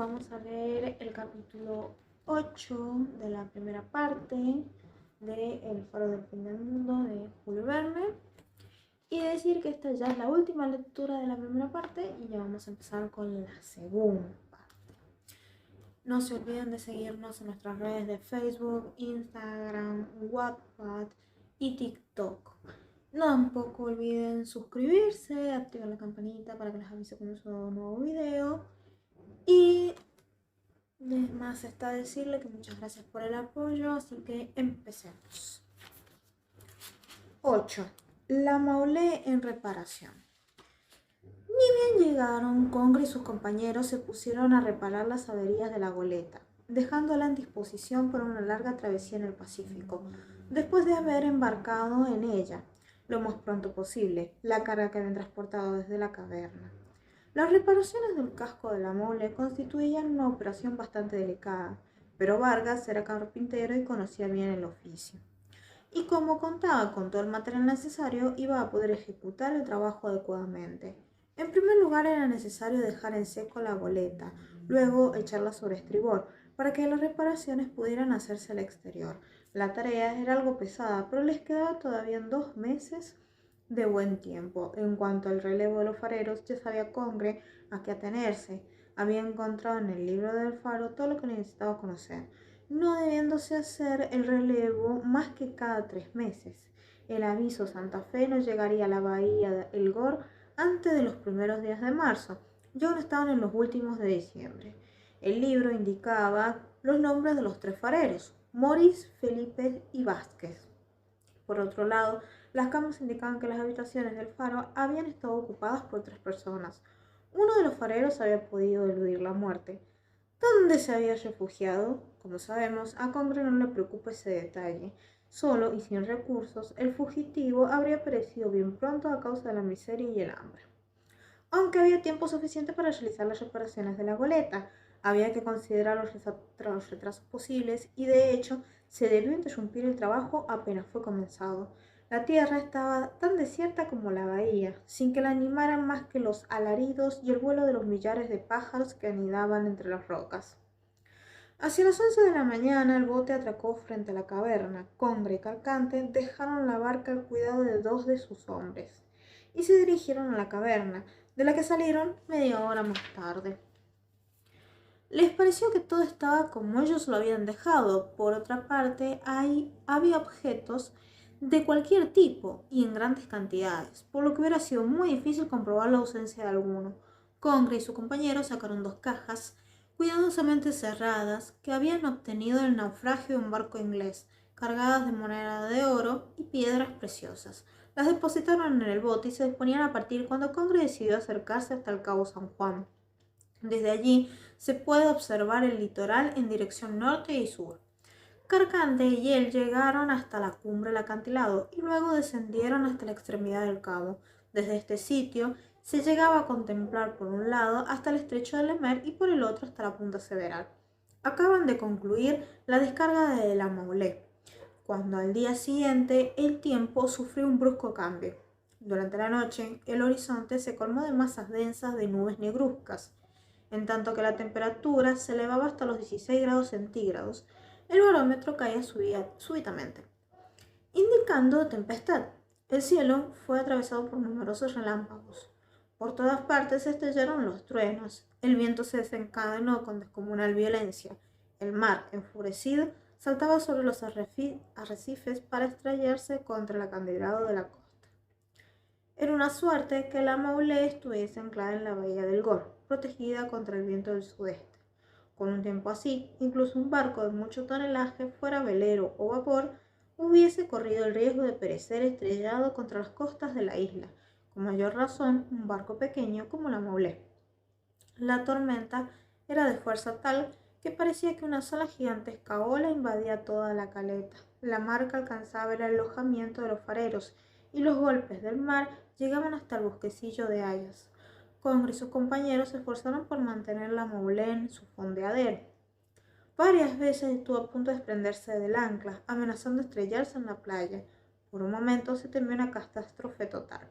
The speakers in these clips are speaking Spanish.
vamos a leer el capítulo 8 de la primera parte de El faro del fin del mundo de Julio Verne. Y decir que esta ya es la última lectura de la primera parte y ya vamos a empezar con la segunda parte. No se olviden de seguirnos en nuestras redes de Facebook, Instagram, Wattpad y TikTok. Tampoco olviden suscribirse, activar la campanita para que les avise cuando suba un nuevo video. Y más está decirle que muchas gracias por el apoyo, así que empecemos. 8. La Maulé en reparación. Ni bien llegaron, Congre y sus compañeros se pusieron a reparar las averías de la goleta, dejándola en disposición para una larga travesía en el Pacífico, después de haber embarcado en ella, lo más pronto posible, la carga que habían transportado desde la caverna. Las reparaciones del casco de la Mole constituían una operación bastante delicada, pero Vargas era carpintero y conocía bien el oficio. Y como contaba con todo el material necesario, iba a poder ejecutar el trabajo adecuadamente. En primer lugar era necesario dejar en seco la goleta, luego echarla sobre estribor, para que las reparaciones pudieran hacerse al exterior. La tarea era algo pesada, pero les quedaba todavía 2 meses de buen tiempo. En cuanto al relevo de los fareros, ya sabía Congre a qué atenerse. Había encontrado en el libro del faro todo lo que necesitaba conocer, no debiéndose hacer el relevo más que cada 3 meses. El aviso Santa Fe no llegaría a la bahía de El Gor antes de los primeros días de marzo, y aún estaban en los últimos de diciembre. El libro indicaba los nombres de los 3 fareros, Morís, Felipe y Vázquez. Por otro lado, las camas indicaban que las habitaciones del faro habían estado ocupadas por 3 personas. Uno de los fareros había podido eludir la muerte. ¿Dónde se había refugiado? Como sabemos, a Congre no le preocupa ese detalle. Solo y sin recursos, el fugitivo habría perecido bien pronto a causa de la miseria y el hambre. Aunque había tiempo suficiente para realizar las reparaciones de la goleta, había que considerar los retrasos posibles y de hecho se debió interrumpir el trabajo apenas fue comenzado. La tierra estaba tan desierta como la bahía, sin que la animaran más que los alaridos y el vuelo de los millares de pájaros que anidaban entre las rocas. Hacia las 11 de la mañana el bote atracó frente a la caverna. Congre y Calcante dejaron la barca al cuidado de 2 de sus hombres y se dirigieron a la caverna, de la que salieron media hora más tarde. Les pareció que todo estaba como ellos lo habían dejado. Por otra parte, había objetos de cualquier tipo y en grandes cantidades, por lo que hubiera sido muy difícil comprobar la ausencia de alguno. Congre y su compañero sacaron 2 cajas cuidadosamente cerradas que habían obtenido del naufragio de un barco inglés, cargadas de moneda de oro y piedras preciosas. Las depositaron en el bote y se disponían a partir cuando Congre decidió acercarse hasta el cabo San Juan. Desde allí se puede observar el litoral en dirección norte y sur. Carcante y él llegaron hasta la cumbre del acantilado y luego descendieron hasta la extremidad del cabo. Desde este sitio se llegaba a contemplar por un lado hasta el estrecho de Lemer y por el otro hasta la punta Several. Acaban de concluir la descarga de la Maulé, cuando al día siguiente el tiempo sufrió un brusco cambio. Durante la noche el horizonte se colmó de masas densas de nubes negruzcas. En tanto que la temperatura se elevaba hasta los 16 grados centígrados, el barómetro caía súbitamente, indicando tempestad. El cielo fue atravesado por numerosos relámpagos. Por todas partes se estallaron los truenos. El viento se desencadenó con descomunal violencia. El mar, enfurecido, saltaba sobre los arrecifes para estrellarse contra el acantilado de la costa. Era una suerte que la Maulé estuviese anclada en la bahía del Gor, protegida contra el viento del sudeste. Con un tiempo así, incluso un barco de mucho tonelaje, fuera velero o vapor, hubiese corrido el riesgo de perecer estrellado contra las costas de la isla, con mayor razón un barco pequeño como la Maulé. La tormenta era de fuerza tal que parecía que una sola gigantesca ola invadía toda la caleta. La mar alcanzaba el alojamiento de los fareros y los golpes del mar llegaban hasta el bosquecillo de hayas. Congre y sus compañeros se esforzaron por mantener la Maulé en su fondeadero. Varias veces estuvo a punto de desprenderse del ancla, amenazando estrellarse en la playa. Por un momento se temió una catástrofe total.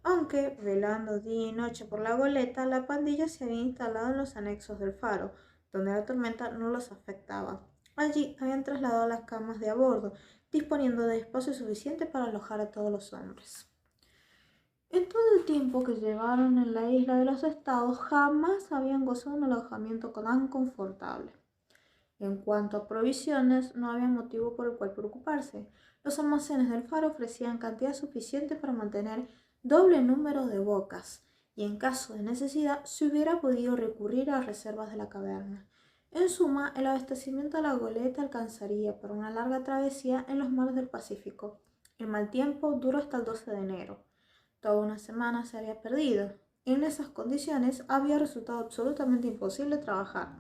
Aunque, velando día y noche por la goleta, la pandilla se había instalado en los anexos del faro, donde la tormenta no los afectaba. Allí habían trasladado las camas de a bordo, disponiendo de espacio suficiente para alojar a todos los hombres. En todo el tiempo que llevaron en la isla de los estados, jamás habían gozado de un alojamiento tan confortable. En cuanto a provisiones, no había motivo por el cual preocuparse. Los almacenes del faro ofrecían cantidad suficiente para mantener doble número de bocas, y en caso de necesidad se hubiera podido recurrir a las reservas de la caverna. En suma, el abastecimiento de la goleta alcanzaría para una larga travesía en los mares del Pacífico. El mal tiempo duró hasta el 12 de enero. Toda una semana se había perdido. En esas condiciones había resultado absolutamente imposible trabajar.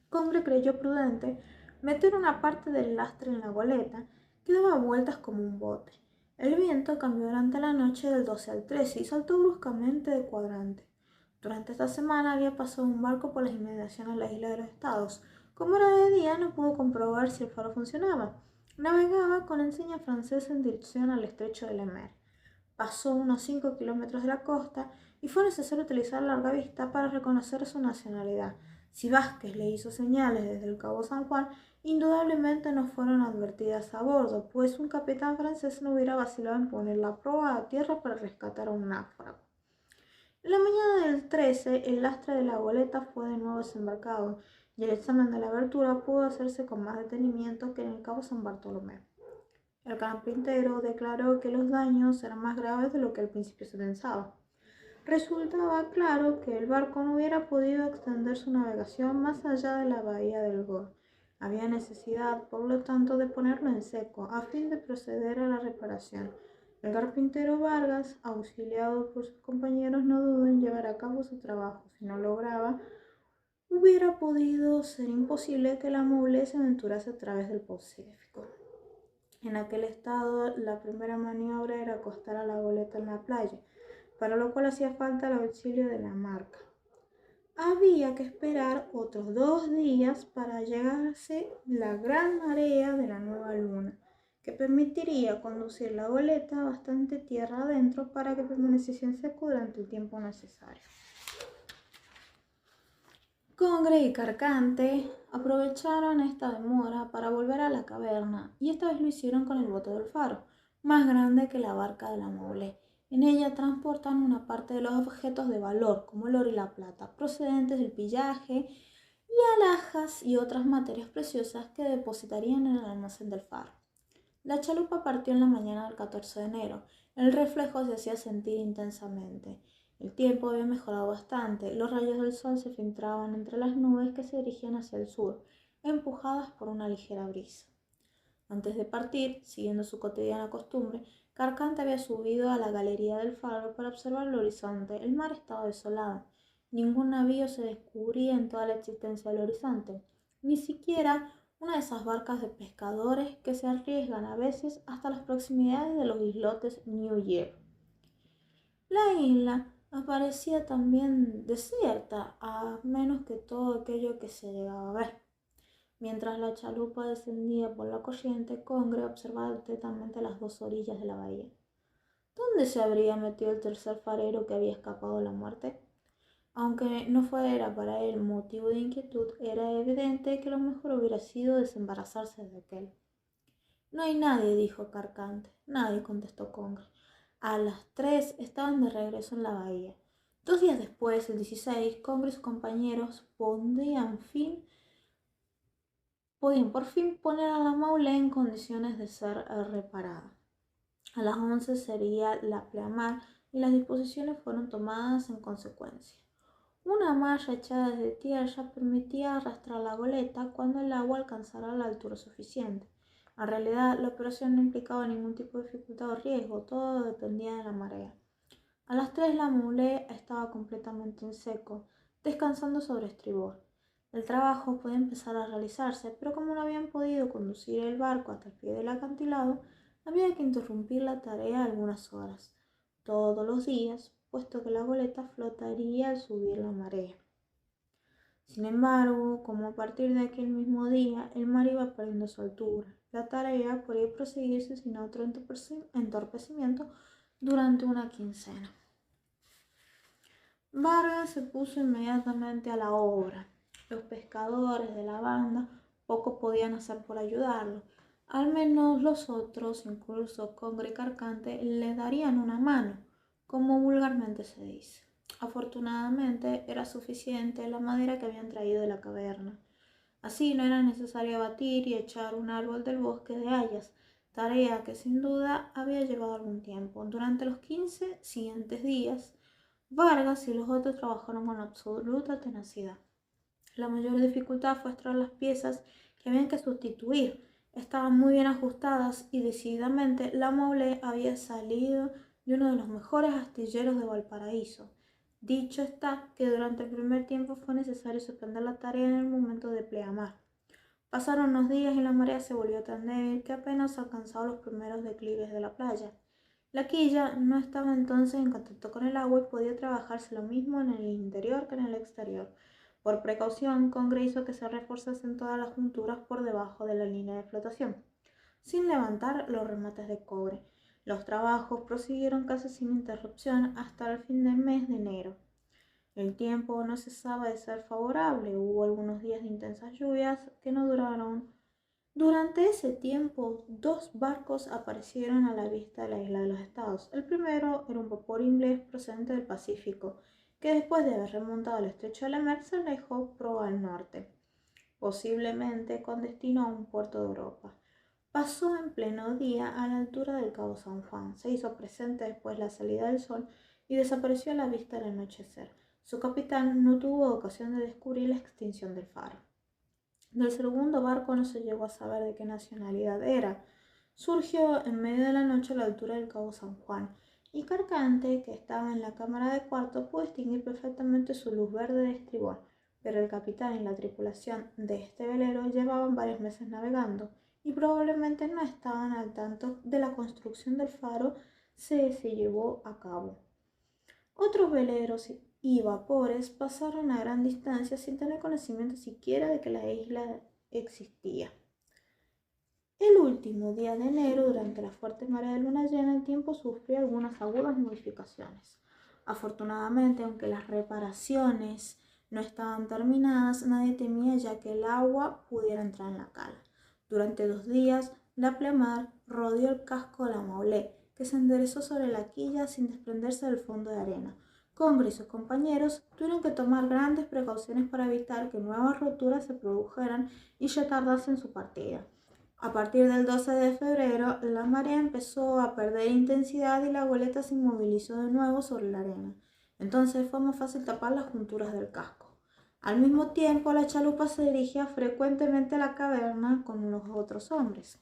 Congre creyó prudente meter una parte del lastre en la goleta, que daba vueltas como un bote. El viento cambió durante la noche del 12 al 13 y saltó bruscamente de cuadrante. Durante esta semana había pasado un barco por las inmediaciones de la isla de los estados. Como era de día, no pudo comprobar si el faro funcionaba. Navegaba con enseña francesa en dirección al estrecho de Lemaire. Pasó unos 5 kilómetros de la costa y fue necesario utilizar larga vista para reconocer su nacionalidad. Si Vázquez le hizo señales desde el Cabo San Juan, indudablemente no fueron advertidas a bordo, pues un capitán francés no hubiera vacilado en poner la proa a tierra para rescatar a un náufrago. En la mañana del 13, el lastre de la goleta fue de nuevo desembarcado y el examen de la abertura pudo hacerse con más detenimiento que en el Cabo San Bartolomé. El carpintero declaró que los daños eran más graves de lo que al principio se pensaba. Resultaba claro que el barco no hubiera podido extender su navegación más allá de la bahía del Gore. Había necesidad, por lo tanto, de ponerlo en seco, a fin de proceder a la reparación. El carpintero Vargas, auxiliado por sus compañeros, no dudó en llevar a cabo su trabajo. Si no lograba, hubiera podido ser imposible que la mole se aventurase a través del Pacífico. En aquel estado, la primera maniobra era acostar a la goleta en la playa, para lo cual hacía falta el auxilio de la marca. Había que esperar otros 2 días para llegarse la gran marea de la nueva luna, que permitiría conducir la goleta bastante tierra adentro para que permaneciese en seco durante el tiempo necesario. Congre y Carcante aprovecharon esta demora para volver a la caverna, y esta vez lo hicieron con el bote del faro, más grande que la barca de la Maule. En ella transportan una parte de los objetos de valor, como el oro y la plata, procedentes del pillaje, y alhajas y otras materias preciosas que depositarían en el almacén del faro. La chalupa partió en la mañana del 14 de enero. El reflejo se hacía sentir intensamente. El tiempo había mejorado bastante. Los rayos del sol se filtraban entre las nubes que se dirigían hacia el sur, empujadas por una ligera brisa. Antes de partir, siguiendo su cotidiana costumbre, Carcante había subido a la galería del faro para observar el horizonte. El mar estaba desolado. Ningún navío se descubría en toda la existencia del horizonte, ni siquiera una de esas barcas de pescadores que se arriesgan a veces hasta las proximidades de los islotes New Year. La isla aparecía también desierta, a menos que todo aquello que se llegaba a ver. Mientras la chalupa descendía por la corriente, Congre observaba atentamente las 2 orillas de la bahía. ¿Dónde se habría metido el tercer farero que había escapado de la muerte? Aunque no fuera para él motivo de inquietud, era evidente que lo mejor hubiera sido desembarazarse de aquel. No hay nadie, dijo Carcante. Nadie, contestó Congre. A las 3 estaban de regreso en la bahía. 2 días después, el 16, Congre y sus compañeros podían por fin poner a la Maule en condiciones de ser reparada. A las 11 sería la pleamar y las disposiciones fueron tomadas en consecuencia. Una malla echada desde tierra permitía arrastrar la goleta cuando el agua alcanzara la altura suficiente. En realidad, la operación no implicaba ningún tipo de dificultad o riesgo, todo dependía de la marea. A las 3 la Maule estaba completamente en seco, descansando sobre estribor. El trabajo podía empezar a realizarse, pero como no habían podido conducir el barco hasta el pie del acantilado, había que interrumpir la tarea algunas horas, todos los días, puesto que la goleta flotaría al subir la marea. Sin embargo, como a partir de aquel mismo día el mar iba perdiendo su altura, la tarea podía proseguirse sin otro entorpecimiento durante una quincena. Vargas se puso inmediatamente a la obra. Los pescadores de la banda poco podían hacer por ayudarlo. Al menos los otros, incluso Congre y Carcante, le darían una mano, como vulgarmente se dice. Afortunadamente era suficiente la madera que habían traído de la caverna. Así no era necesario abatir y echar un árbol del bosque de hayas, tarea que sin duda había llevado algún tiempo. Durante los 15 siguientes días, Vargas y los otros trabajaron con absoluta tenacidad. La mayor dificultad fue extraer las piezas que habían que sustituir. Estaban muy bien ajustadas y decididamente la Maule había salido de uno de los mejores astilleros de Valparaíso. Dicho está que durante el primer tiempo fue necesario suspender la tarea en el momento de pleamar. Pasaron unos días y la marea se volvió tan débil que apenas alcanzaba los primeros declives de la playa. La quilla no estaba entonces en contacto con el agua y podía trabajarse lo mismo en el interior que en el exterior. Por precaución, Congre hizo que se reforzasen todas las junturas por debajo de la línea de flotación, sin levantar los remates de cobre. Los trabajos prosiguieron casi sin interrupción hasta el fin del mes de enero. El tiempo no cesaba de ser favorable, hubo algunos días de intensas lluvias que no duraron. Durante ese tiempo, dos barcos aparecieron a la vista de la isla de los Estados. El primero era un vapor inglés procedente del Pacífico, que después de haber remontado el estrecho de La Mer se alejó proa al norte, posiblemente con destino a un puerto de Europa. Pasó en pleno día a la altura del Cabo San Juan, se hizo presente después la salida del sol y desapareció a la vista al anochecer. Su capitán no tuvo ocasión de descubrir la extinción del faro. Del segundo barco no se llegó a saber de qué nacionalidad era. Surgió en medio de la noche a la altura del Cabo San Juan, y Carcante, que estaba en la cámara de cuarto, pudo distinguir perfectamente su luz verde de estribor, pero el capitán y la tripulación de este velero llevaban varios meses navegando y probablemente no estaban al tanto de la construcción del faro se llevó a cabo. Otros veleros y vapores pasaron a gran distancia sin tener conocimiento siquiera de que la isla existía. El último día de enero, durante la fuerte marea de luna llena, el tiempo sufrió algunas agudas modificaciones. Afortunadamente, aunque las reparaciones no estaban terminadas, nadie temía ya que el agua pudiera entrar en la cala. Durante 2 días, la pleamar rodeó el casco de la Maule, que se enderezó sobre la quilla sin desprenderse del fondo de arena. Congre y sus compañeros tuvieron que tomar grandes precauciones para evitar que nuevas roturas se produjeran y retardasen su partida. A partir del 12 de febrero, la marea empezó a perder intensidad y la goleta se inmovilizó de nuevo sobre la arena. Entonces fue más fácil tapar las junturas del casco. Al mismo tiempo, la chalupa se dirigía frecuentemente a la caverna con los otros hombres,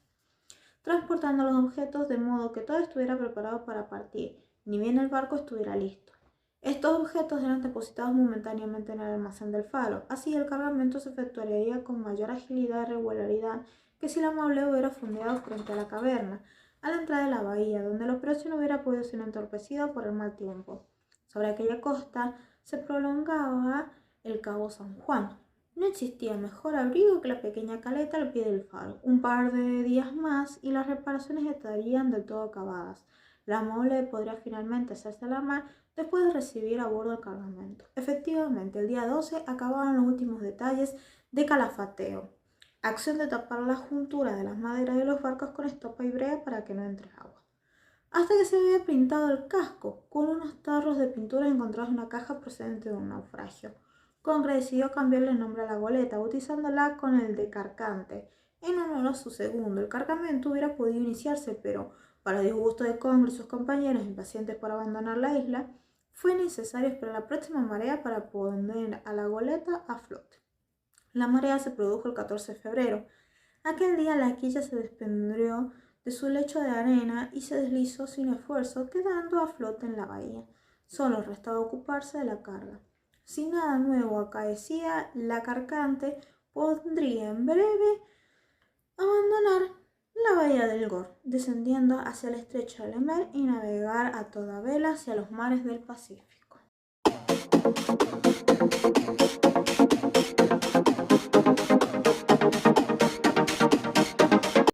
transportando los objetos de modo que todo estuviera preparado para partir, ni bien el barco estuviera listo. Estos objetos eran depositados momentáneamente en el almacén del faro, así el cargamento se efectuaría con mayor agilidad y regularidad que si la Maule hubiera fondeado frente a la caverna, a la entrada de la bahía, donde la operación hubiera podido ser entorpecida por el mal tiempo. Sobre aquella costa se prolongaba el Cabo San Juan. No existía mejor abrigo que la pequeña caleta al pie del faro. Un par de días más y las reparaciones estarían del todo acabadas. La Maule podría finalmente hacerse a la mar después de recibir a bordo el cargamento. Efectivamente, el día 12 acababan los últimos detalles de calafateo. Acción de tapar la juntura de las maderas de los barcos con estopa y brea para que no entre agua. Hasta que se había pintado el casco con unos tarros de pintura encontrados en una caja procedente de un naufragio. Congre decidió cambiarle el nombre a la goleta, bautizándola con el de Carcante, en honor a su segundo. El cargamento hubiera podido iniciarse, pero, para disgusto de Congre y sus compañeros impacientes por abandonar la isla, fue necesario esperar la próxima marea para poner a la goleta a flote. La marea se produjo el 14 de febrero. Aquel día la quilla se desprendió de su lecho de arena y se deslizó sin esfuerzo, quedando a flote en la bahía. Solo restaba ocuparse de la carga. Si nada nuevo acaecía, la Carcante podría en breve abandonar la bahía del Gor, descendiendo hacia el estrecho de La Mer y navegar a toda vela hacia los mares del Pacífico.